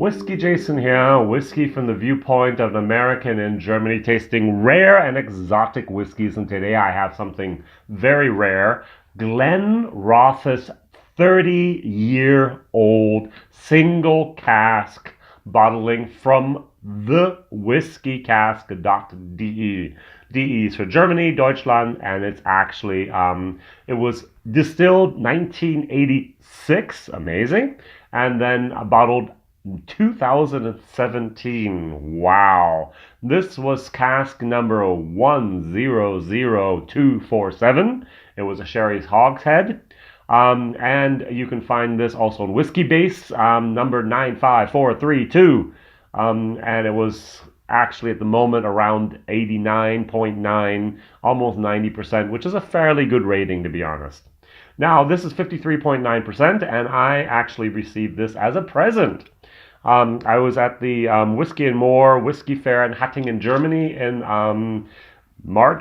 Whiskey Jason here, whiskey from the viewpoint of an American in Germany tasting rare and exotic whiskeys. And today I have something very rare, Glenrothes 30-year-old single cask bottling from the Whisky Cask.de. DE is for Germany, Deutschland, and it's actually, it was distilled 1986, amazing, and then bottled 2017. Wow. This was cask number 100247. It was a Sherry's Hogshead. And you can find this also on Whiskey Base, number 95432. And it was actually at the moment around 89.9, almost 90%, which is a fairly good rating, to be honest. Now, this is 53.9%, and I actually received this as a present. I was at the Whiskey and More Whiskey Fair in Hattingen, Germany in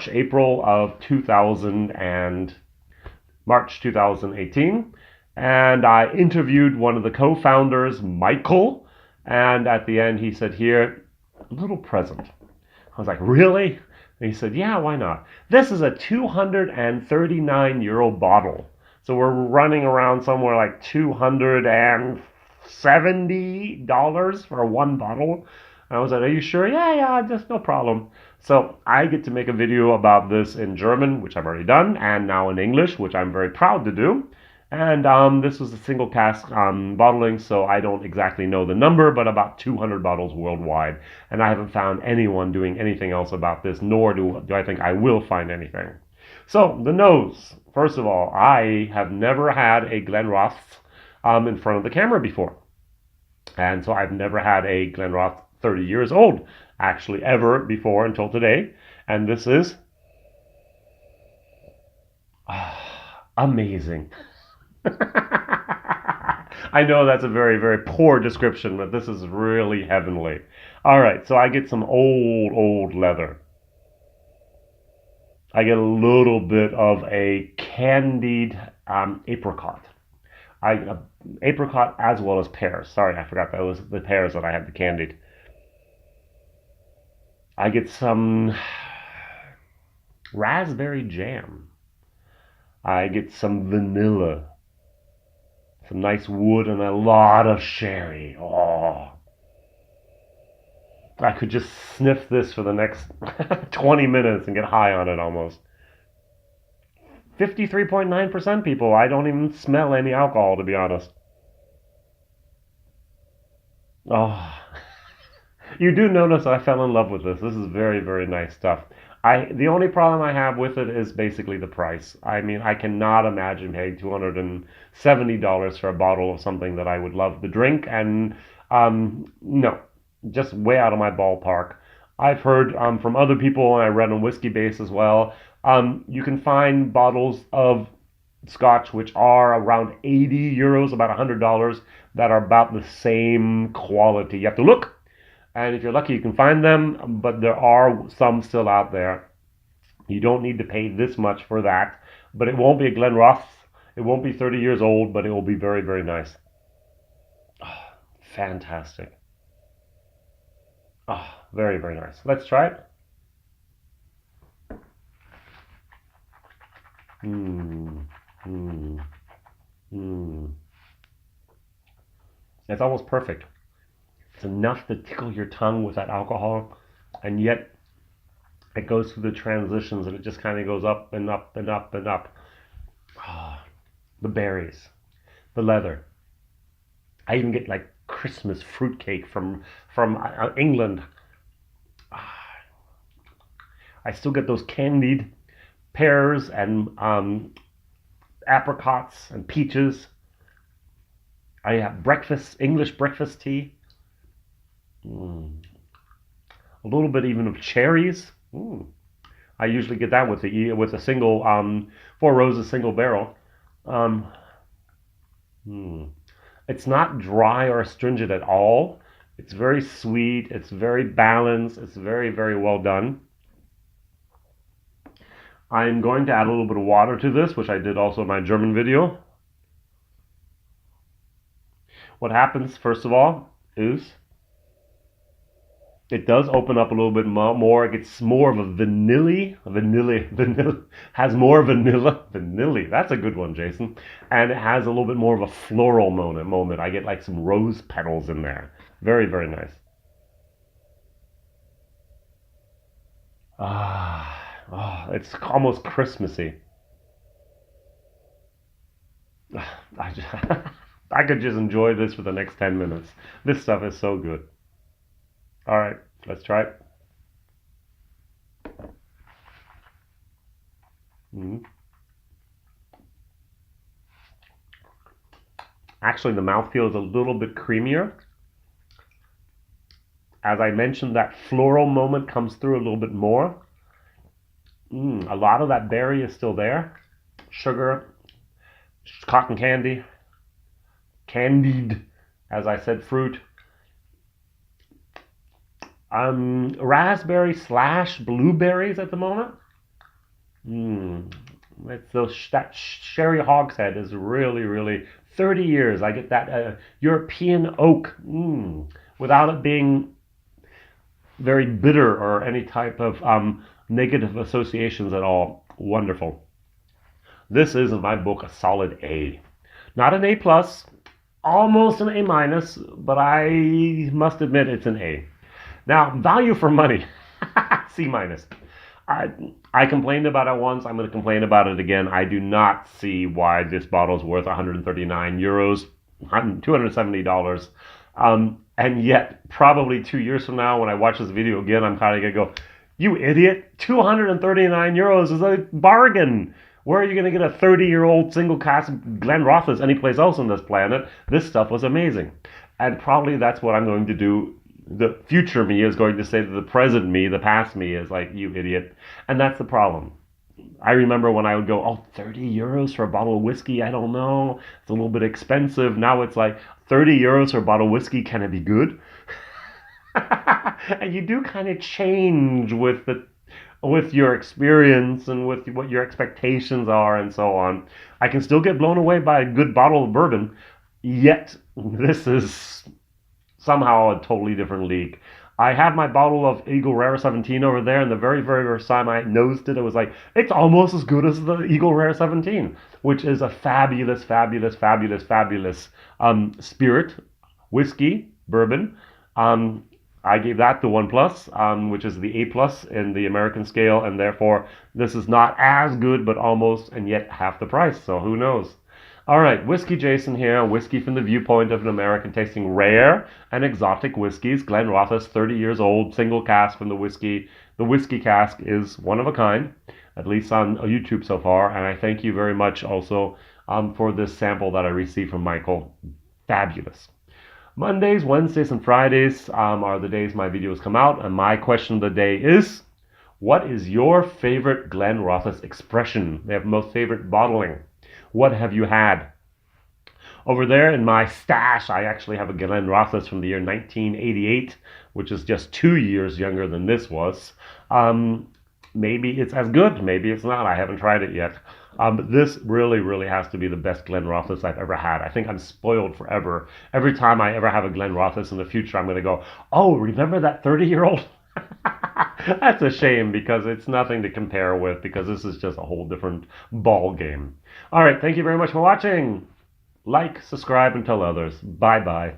April 2018, and I interviewed one of the co-founders, Michael, and at the end he said, "Here, a little present." I was like, "Really?" And he said, "Yeah, why not?" This is a 239-year-old bottle, so we're running around somewhere like $270 for one bottle. And I was like, "Are you sure?" Yeah, just no problem. So I get to make a video about this in German, which I've already done, and now in English, which I'm very proud to do. And this was a single cask bottling, so I don't exactly know the number, but about 200 bottles worldwide. And I haven't found anyone doing anything else about this, nor do I think I will find anything. So the nose. First of all, I have never had a Glenrothes in front of the camera before. And so I've never had a Glenrothes 30 years old, actually, ever before until today. And this is amazing. I know that's a very, very poor description, but this is really heavenly. All right, so I get some old leather. I get a little bit of a candied apricot. Apricot as well as pears. Sorry, I forgot that was the pears that I had the candied. I get some raspberry jam. I get some vanilla. Some nice wood and a lot of sherry. Oh. I could just sniff this for the next 20 minutes and get high on it almost. 53.9% people. I don't even smell any alcohol, to be honest. Oh. You do notice I fell in love with this. This is very, very nice stuff. The only problem I have with it is basically the price. I mean, I cannot imagine paying $270 for a bottle of something that I would love to drink, and no, just way out of my ballpark. I've heard from other people, and I read on Whiskey Base as well, you can find bottles of Scotch which are around 80 euros, about $100, that are about the same quality. You have to look. And if you're lucky, you can find them, but there are some still out there. You don't need to pay this much for that, but it won't be a Glenrothes. It won't be 30 years old, but it will be very, very nice. Oh, fantastic. Oh, very, very nice. Let's try it. It's almost perfect. It's enough to tickle your tongue with that alcohol, and yet it goes through the transitions, and it just kind of goes up and up and up and up. Oh, the berries, the leather. I even get like Christmas fruitcake from England. I still get those candied pears and apricots and peaches. I have English breakfast tea. A little bit even of cherries. I usually get that with a single Four Roses single barrel. It's not dry or astringent at all. It's very sweet. It's very balanced. It's very, very well done. I'm going to add a little bit of water to this, which I did also in my German video. What happens, first of all, is it does open up a little bit more. It gets more of a vanilla, has more vanilla. That's a good one, Jason. And it has a little bit more of a floral moment. I get like some rose petals in there. Very, very nice. It's almost Christmassy. I just, I could just enjoy this for the next 10 minutes. This stuff is so good. All right, let's try it. Mhm. Actually, the mouthfeel is a little bit creamier. As I mentioned, that floral moment comes through a little bit more. A lot of that berry is still there. Sugar, cotton candy, candied, as I said, fruit. Raspberry slash blueberries at the moment. It's that sherry hogshead is really, really 30 years. I get that European oak without it being very bitter or any type of negative associations at all. Wonderful. This is, in my book, a solid A. Not an A plus, almost an A minus, but I must admit it's an A. Now, value for money, C minus. I I complained about it once. I'm going to complain about it again. I do not see why this bottle is worth 139 euros, $270. And yet, probably 2 years from now, when I watch this video again, I'm kind of going to go, you idiot, 239 euros is a bargain. Where are you going to get a 30-year-old single cask Glenrothes anyplace else on this planet? This stuff was amazing. And probably that's what I'm going to do. The future me is going to say to the present me, the past me is like, you idiot. And that's the problem. I remember when I would go, oh, 30 euros for a bottle of whiskey? I don't know. It's a little bit expensive. Now it's like 30 euros for a bottle of whiskey. Can it be good? And you do kind of change with your experience and with what your expectations are and so on. I can still get blown away by a good bottle of bourbon, yet this is somehow a totally different league. I have my bottle of Eagle Rare 17 over there, and the very, very first time I nosed it, it was like, it's almost as good as the Eagle Rare 17, which is a fabulous, fabulous, fabulous, fabulous spirit, whiskey, bourbon. I gave that the 1 plus, which is the A plus in the American scale, and therefore this is not as good, but almost, and yet half the price, so who knows. All right, Whiskey Jason here, whiskey from the viewpoint of an American tasting rare and exotic whiskeys. Glenrothes, 30 years old, single cask from the whiskey. The Whisky Cask is one of a kind, at least on YouTube so far, and I thank you very much also for this sample that I received from Michael. Fabulous. Mondays, Wednesdays, and Fridays are the days my videos come out, and my question of the day is, what is your favorite Glenrothes expression? They have most favorite bottling. What have you had? Over there in my stash, I actually have a Glenrothes from the year 1988, which is just 2 years younger than this was. Maybe it's as good, maybe it's not. I haven't tried it yet. But this really, really has to be the best Glenrothes I've ever had. I think I'm spoiled forever. Every time I ever have a Glenrothes in the future, I'm going to go, oh, remember that 30-year-old? That's a shame because it's nothing to compare with because this is just a whole different ball game. All right, thank you very much for watching. Like, subscribe, and tell others. Bye-bye.